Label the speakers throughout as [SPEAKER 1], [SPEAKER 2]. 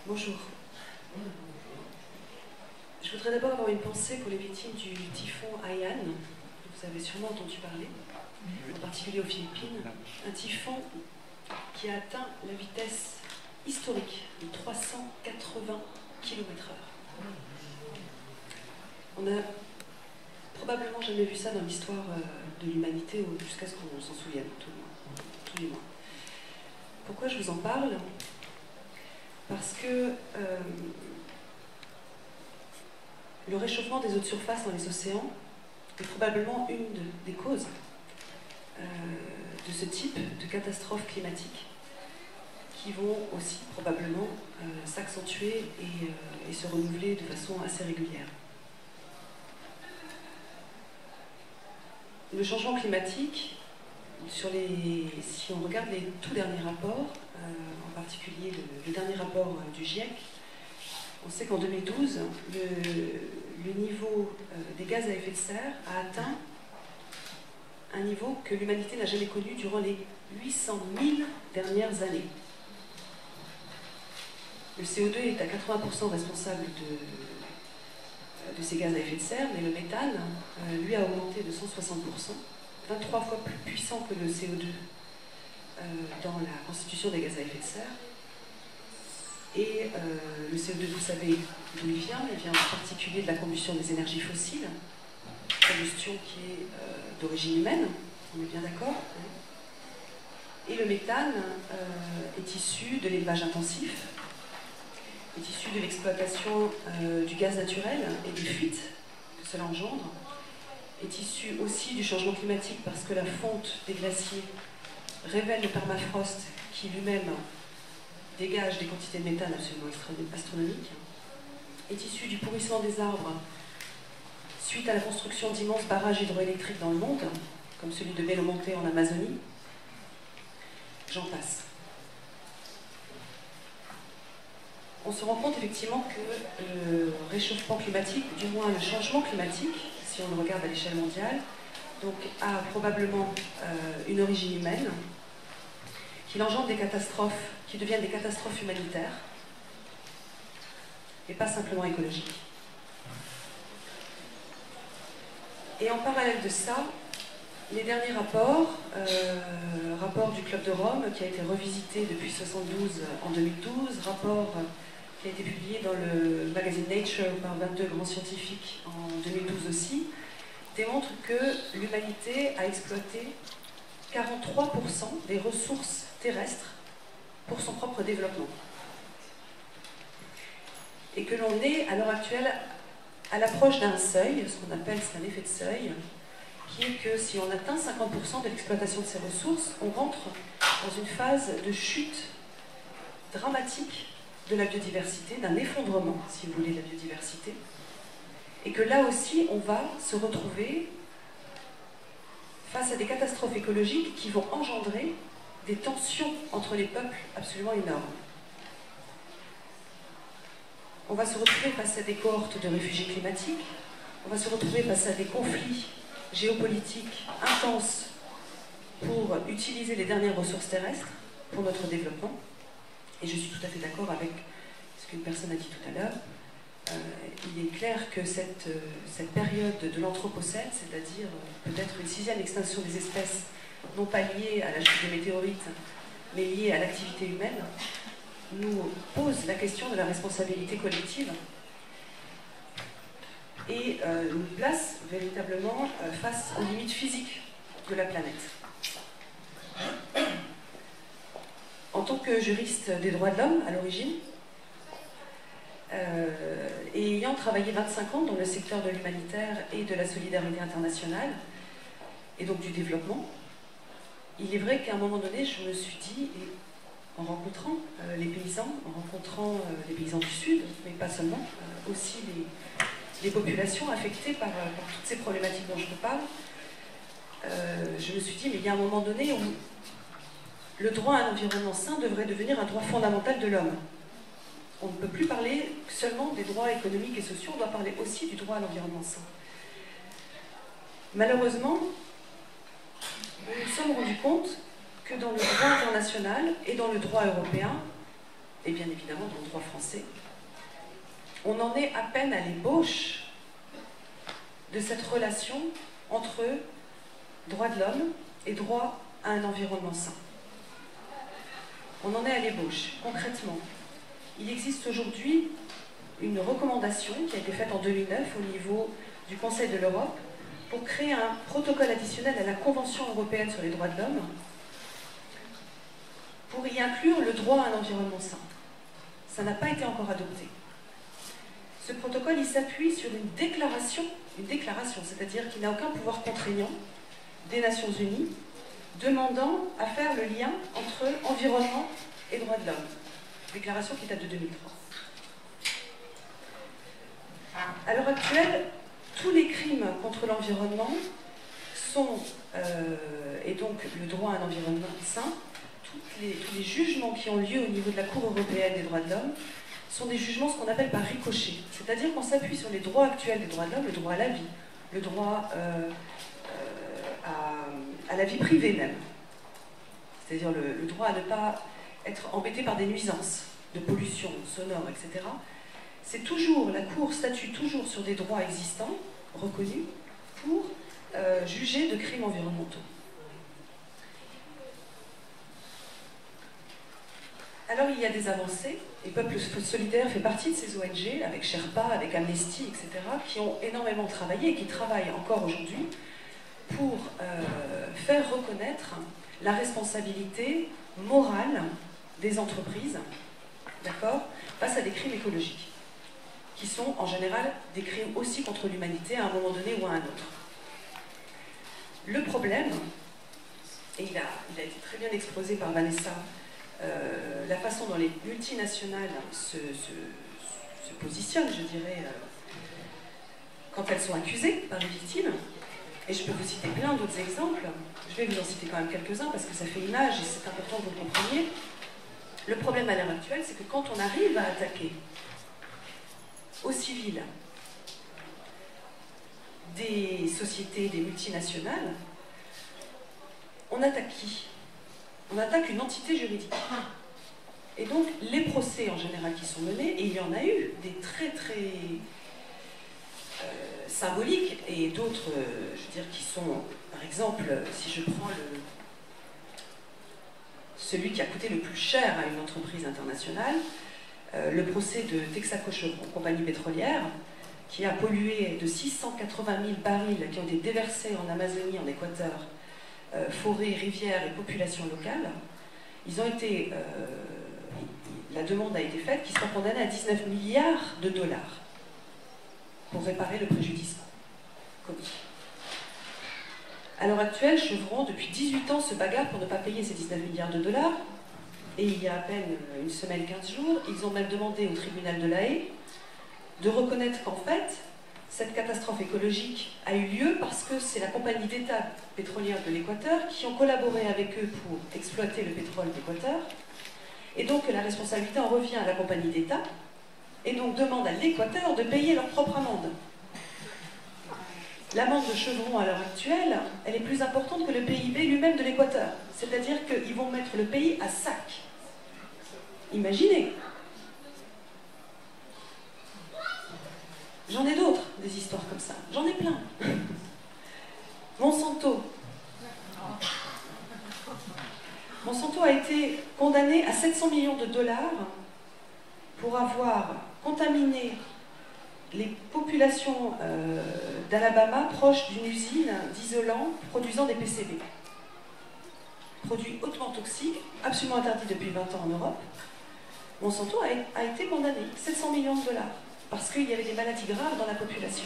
[SPEAKER 1] Bonjour. Je voudrais d'abord avoir une pensée pour les victimes du typhon Haiyan, dont vous avez sûrement entendu parler, en particulier aux Philippines. Un typhon qui a atteint la vitesse historique de 380 km/h. On n'a probablement jamais vu ça dans l'histoire de l'humanité, jusqu'à ce qu'on s'en souvienne, tous les mois. Pourquoi je vous en parle? Parce que le réchauffement des eaux de surface dans les océans est probablement une des causes de ce type de catastrophes climatiques qui vont aussi probablement s'accentuer et se renouveler de façon assez régulière. Le changement climatique, si on regarde les tout derniers rapports, en particulier le dernier rapport du GIEC, on sait qu'en 2012, le niveau des gaz à effet de serre a atteint un niveau que l'humanité n'a jamais connu durant les 800 000 dernières années. Le CO2 est à 80% responsable de ces gaz à effet de serre, mais le méthane, lui, a augmenté de 160%, 23 fois plus puissant que le CO2 dans la constitution des gaz à effet de serre. Et le CO2, vous savez d'où il vient en particulier de la combustion des énergies fossiles, combustion qui est d'origine humaine, on est bien d'accord. Et le méthane est issu de l'élevage intensif, est issu de l'exploitation du gaz naturel et des fuites que cela engendre, est issu aussi du changement climatique parce que la fonte des glaciers révèle le permafrost qui lui-même dégage des quantités de méthane absolument astronomiques, est issu du pourrissement des arbres suite à la construction d'immenses barrages hydroélectriques dans le monde, comme celui de Belo Monte en Amazonie. J'en passe. On se rend compte effectivement que le réchauffement climatique, du moins le changement climatique, si on le regarde à l'échelle mondiale, donc, a probablement une origine humaine, qu'il engendre des catastrophes qui deviennent des catastrophes humanitaires et pas simplement écologiques. Et en parallèle de ça, les derniers rapports, rapport du Club de Rome qui a été revisité depuis 1972 en 2012, rapport qui a été publié dans le magazine Nature par 22 grands scientifiques en 2012 aussi, démontre que l'humanité a exploité 43% des ressources terrestres pour son propre développement. Et que l'on est, à l'heure actuelle, à l'approche d'un seuil, ce qu'on appelle, c'est un effet de seuil, qui est que si on atteint 50% de l'exploitation de ces ressources, on rentre dans une phase de chute dramatique de la biodiversité, d'un effondrement, si vous voulez, de la biodiversité, et que là aussi, on va se retrouver face à des catastrophes écologiques qui vont engendrer des tensions entre les peuples absolument énormes. On va se retrouver face à des cohortes de réfugiés climatiques, on va se retrouver face à des conflits géopolitiques intenses pour utiliser les dernières ressources terrestres pour notre développement. Et je suis tout à fait d'accord avec ce qu'une personne a dit tout à l'heure. Il est clair que cette période de l'Anthropocène, c'est-à-dire peut-être une 6e extinction des espèces, non pas liée à la chute des météorites, mais liée à l'activité humaine, nous pose la question de la responsabilité collective et nous place véritablement face aux limites physiques de la planète. En tant que juriste des droits de l'homme à l'origine, et ayant travaillé 25 ans dans le secteur de l'humanitaire et de la solidarité internationale, et donc du développement, il est vrai qu'à un moment donné, je me suis dit, et en rencontrant les paysans, les paysans du Sud, mais pas seulement, aussi les populations affectées par toutes ces problématiques dont je vous parle, je me suis dit, mais il y a un moment donné où le droit à un environnement sain devrait devenir un droit fondamental de l'homme. On ne peut plus parler seulement des droits économiques et sociaux, on doit parler aussi du droit à l'environnement sain. Malheureusement, nous nous sommes rendus compte que dans le droit international et dans le droit européen, et bien évidemment dans le droit français. On en est à peine à l'ébauche de cette relation entre droit de l'homme et droit à un environnement sain. On en est à l'ébauche. Concrètement, il existe aujourd'hui une recommandation qui a été faite en 2009 au niveau du Conseil de l'Europe pour créer un protocole additionnel à la Convention européenne sur les droits de l'homme pour y inclure le droit à un environnement sain. Ça n'a pas été encore adopté. Ce protocole, il s'appuie sur une déclaration, c'est-à-dire qu'il n'a aucun pouvoir contraignant des Nations Unies demandant à faire le lien entre environnement et droits de l'homme. Déclaration qui date de 2003. À l'heure actuelle, tous les crimes contre l'environnement sont, et donc le droit à un environnement sain, tous les jugements qui ont lieu au niveau de la Cour européenne des droits de l'homme sont des jugements ce qu'on appelle par ricochet. C'est-à-dire qu'on s'appuie sur les droits actuels des droits de l'homme, le droit à la vie, le droit à la vie privée même. C'est-à-dire le droit à ne pas être embêté par des nuisances, de pollution sonore, etc. C'est toujours, la Cour statue toujours sur des droits existants, reconnus, pour juger de crimes environnementaux. Alors il y a des avancées, et Peuple Solidaire fait partie de ces ONG, avec Sherpa, avec Amnesty, etc., qui ont énormément travaillé et qui travaillent encore aujourd'hui pour faire reconnaître la responsabilité morale des entreprises, d'accord, face à des crimes écologiques, qui sont en général des crimes aussi contre l'humanité à un moment donné ou à un autre. Le problème, et il a été très bien exposé par Vanessa, la façon dont les multinationales se positionnent, je dirais, quand elles sont accusées par les victimes, et je peux vous citer plein d'autres exemples, je vais vous en citer quand même quelques-uns parce que ça fait image et c'est important que vous le compreniez. Le problème à l'heure actuelle, c'est que quand on arrive à attaquer au civil des sociétés, des multinationales, on attaque qui? On attaque une entité juridique. Et donc, les procès en général qui sont menés, et il y en a eu des très symboliques, et d'autres, je veux dire, qui sont, par exemple, si je prends celui qui a coûté le plus cher à une entreprise internationale, le procès de Texaco Chevron, compagnie pétrolière, qui a pollué de 680 000 barils qui ont été déversés en Amazonie, en Équateur, forêts, rivières et populations locales. Ils ont été, la demande a été faite qu'ils soient condamnés à 19 milliards de dollars pour réparer le préjudice commis. À l'heure actuelle, Chevron, depuis 18 ans, se bagarre pour ne pas payer ces 19 milliards de dollars. Et il y a à peine une semaine, 15 jours, ils ont même demandé au tribunal de La Haye de reconnaître qu'en fait, cette catastrophe écologique a eu lieu parce que c'est la compagnie d'État pétrolière de l'Équateur qui ont collaboré avec eux pour exploiter le pétrole d'Équateur. Et donc la responsabilité en revient à la compagnie d'État et donc demande à l'Équateur de payer leur propre amende. L'amende de Chevron à l'heure actuelle, elle est plus importante que le PIB lui-même de l'Équateur. C'est-à-dire qu'ils vont mettre le pays à sac. Imaginez. J'en ai d'autres, des histoires comme ça. J'en ai plein. Monsanto. Monsanto a été condamné à 700 millions de dollars pour avoir contaminé les populations d'Alabama proches d'une usine d'isolant produisant des PCB. Produit hautement toxique, absolument interdit depuis 20 ans en Europe. Monsanto a été condamné 700 millions de dollars parce qu'il y avait des maladies graves dans la population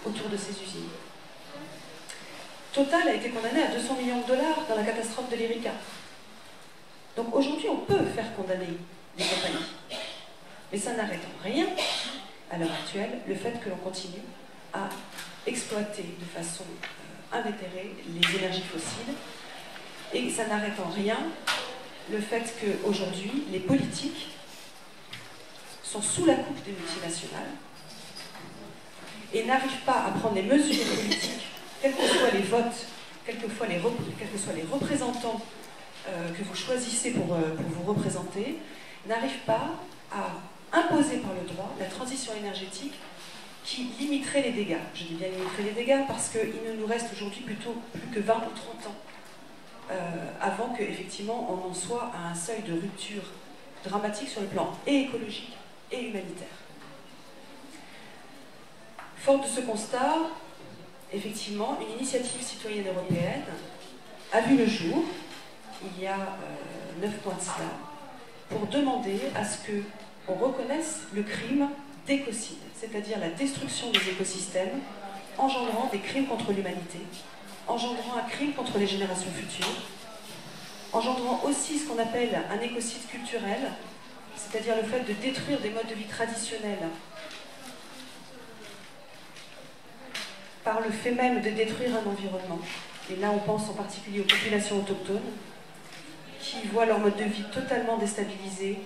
[SPEAKER 1] autour de ces usines. Total a été condamné à 200 millions de dollars dans la catastrophe de l'Erika. Donc aujourd'hui, on peut faire condamner des compagnies. Mais ça n'arrête en rien, à l'heure actuelle, le fait que l'on continue à exploiter de façon invétérée les énergies fossiles. Et ça n'arrête en rien le fait qu'aujourd'hui, les politiques sont sous la coupe des multinationales et n'arrivent pas à prendre les mesures politiques, quels que soient les votes, quels que soient les représentants que vous choisissez pour vous représenter, n'arrive pas à imposer par le droit la transition énergétique qui limiterait les dégâts. Je dis bien limiterait les dégâts parce qu'il ne nous reste aujourd'hui plutôt plus que 20 ou 30 ans avant qu'effectivement on en soit à un seuil de rupture dramatique sur le plan et écologique et humanitaire. Fort de ce constat, effectivement, une initiative citoyenne européenne a vu le jour, il y a 9 mois de cela, pour demander à ce qu'on reconnaisse le crime d'écocide, c'est-à-dire la destruction des écosystèmes, engendrant des crimes contre l'humanité, engendrant un crime contre les générations futures, engendrant aussi ce qu'on appelle un écocide culturel, c'est-à-dire le fait de détruire des modes de vie traditionnels par le fait même de détruire un environnement. Et là, on pense en particulier aux populations autochtones qui voient leur mode de vie totalement déstabilisé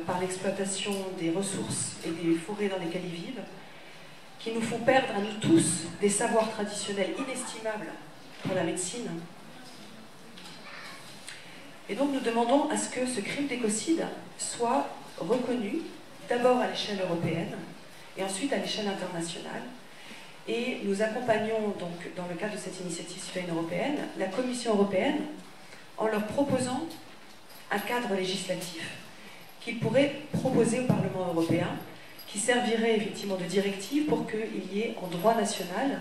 [SPEAKER 1] par l'exploitation des ressources et des forêts dans lesquelles ils vivent, qui nous font perdre à nous tous des savoirs traditionnels inestimables pour la médecine. Et donc nous demandons à ce que ce crime d'écocide soit reconnu d'abord à l'échelle européenne et ensuite à l'échelle internationale. Et nous accompagnons donc, dans le cadre de cette initiative citoyenne européenne, la Commission européenne en leur proposant un cadre législatif qu'ils pourraient proposer au Parlement européen, qui servirait effectivement de directive pour qu'il y ait en droit national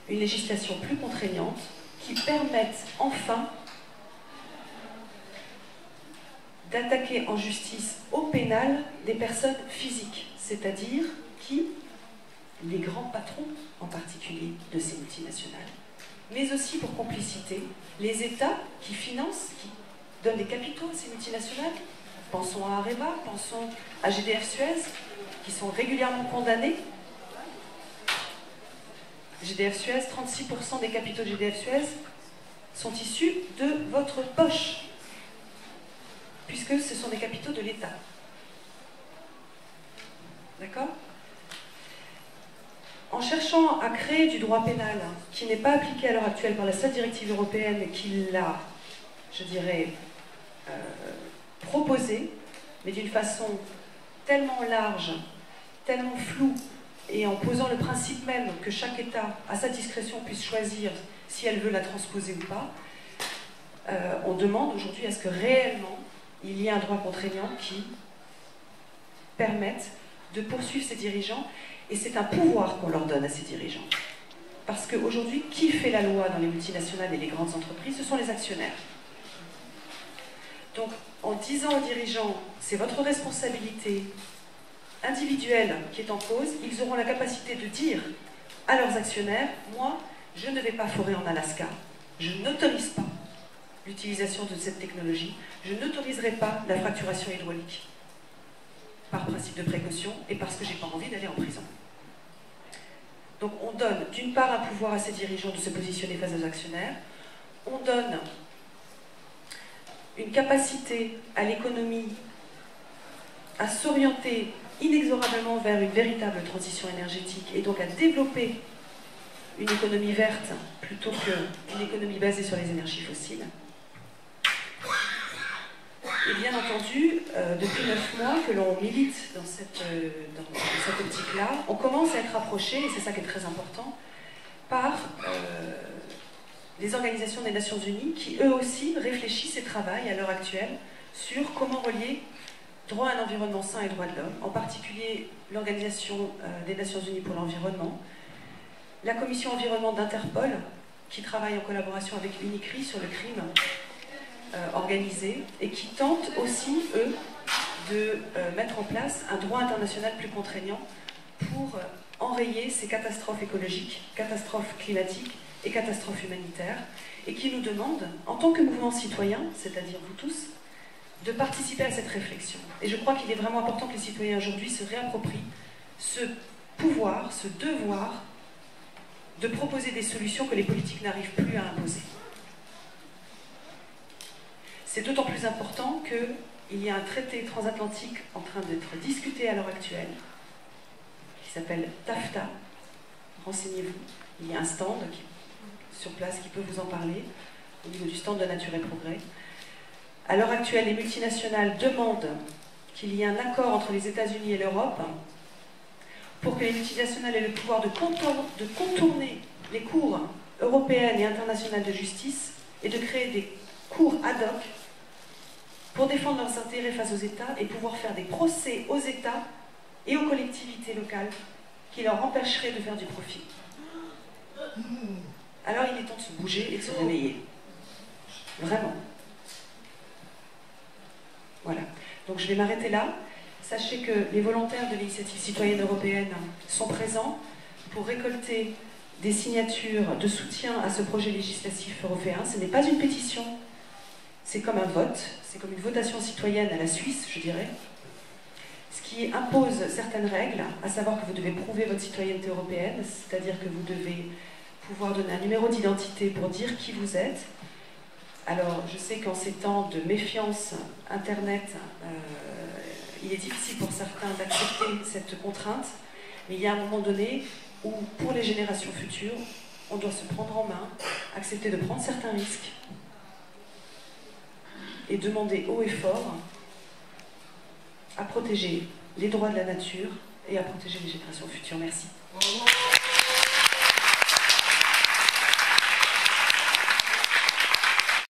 [SPEAKER 1] une législation plus contraignante qui permette enfin d'attaquer en justice au pénal des personnes physiques, c'est-à-dire qui, les grands patrons en particulier de ces multinationales, mais aussi pour complicité, les États qui financent, qui donnent des capitaux à ces multinationales. Pensons à Areva, pensons à GDF Suez, qui sont régulièrement condamnés. GDF Suez, 36% des capitaux de GDF Suez sont issus de votre poche, puisque ce sont des capitaux de l'État. D'accord ? En cherchant à créer du droit pénal qui n'est pas appliqué à l'heure actuelle par la seule directive européenne qui l'a, je dirais, proposé, mais d'une façon tellement large, tellement floue, et en posant le principe même que chaque État, à sa discrétion, puisse choisir si elle veut la transposer ou pas, on demande aujourd'hui à ce que réellement il y ait un droit contraignant qui permette de poursuivre ces dirigeants. Et c'est un pouvoir qu'on leur donne à ces dirigeants. Parce qu'aujourd'hui, qui fait la loi dans les multinationales et les grandes entreprises? Ce sont les actionnaires. Donc, en disant aux dirigeants, c'est votre responsabilité individuelle qui est en cause, ils auront la capacité de dire à leurs actionnaires, moi, je ne vais pas forer en Alaska, je n'autorise pas l'utilisation de cette technologie, je n'autoriserai pas la fracturation hydraulique, par principe de précaution et parce que je n'ai pas envie d'aller en prison. Donc on donne d'une part un pouvoir à ces dirigeants de se positionner face aux actionnaires, on donne une capacité à l'économie à s'orienter inexorablement vers une véritable transition énergétique et donc à développer une économie verte plutôt qu'une économie basée sur les énergies fossiles. Et bien entendu, depuis 9 mois que l'on milite dans cette optique-là, on commence à être approché, et c'est ça qui est très important, par les organisations des Nations Unies qui, eux aussi, réfléchissent et travaillent à l'heure actuelle sur comment relier droit à un environnement sain et droits de l'homme, en particulier l'Organisation des Nations Unies pour l'environnement, la Commission environnement d'Interpol, qui travaille en collaboration avec UNICRI sur le crime organisés et qui tentent aussi, eux, de mettre en place un droit international plus contraignant pour enrayer ces catastrophes écologiques, catastrophes climatiques et catastrophes humanitaires, et qui nous demandent, en tant que mouvement citoyen, c'est-à-dire vous tous, de participer à cette réflexion. Et je crois qu'il est vraiment important que les citoyens aujourd'hui se réapproprient ce pouvoir, ce devoir de proposer des solutions que les politiques n'arrivent plus à imposer. C'est d'autant plus important qu'il y a un traité transatlantique en train d'être discuté à l'heure actuelle, qui s'appelle TAFTA. Renseignez-vous, il y a un stand sur place qui peut vous en parler, au niveau du stand de Nature et Progrès. À l'heure actuelle, les multinationales demandent qu'il y ait un accord entre les États-Unis et l'Europe pour que les multinationales aient le pouvoir de contourner les cours européennes et internationales de justice et de créer des cours ad hoc pour défendre leurs intérêts face aux États et pouvoir faire des procès aux États et aux collectivités locales qui leur empêcheraient de faire du profit. Alors il est temps de se bouger et de se réveiller. Vraiment. Voilà. Donc je vais m'arrêter là. Sachez que les volontaires de l'initiative citoyenne européenne sont présents pour récolter des signatures de soutien à ce projet législatif européen. Ce n'est pas une pétition, c'est comme un vote, c'est comme une votation citoyenne à la Suisse, je dirais, ce qui impose certaines règles, à savoir que vous devez prouver votre citoyenneté européenne, c'est-à-dire que vous devez pouvoir donner un numéro d'identité pour dire qui vous êtes. Alors, je sais qu'en ces temps de méfiance Internet, il est difficile pour certains d'accepter cette contrainte, mais il y a un moment donné où, pour les générations futures, on doit se prendre en main, accepter de prendre certains risques et demander haut et fort à protéger les droits de la nature et à protéger les générations futures. Merci.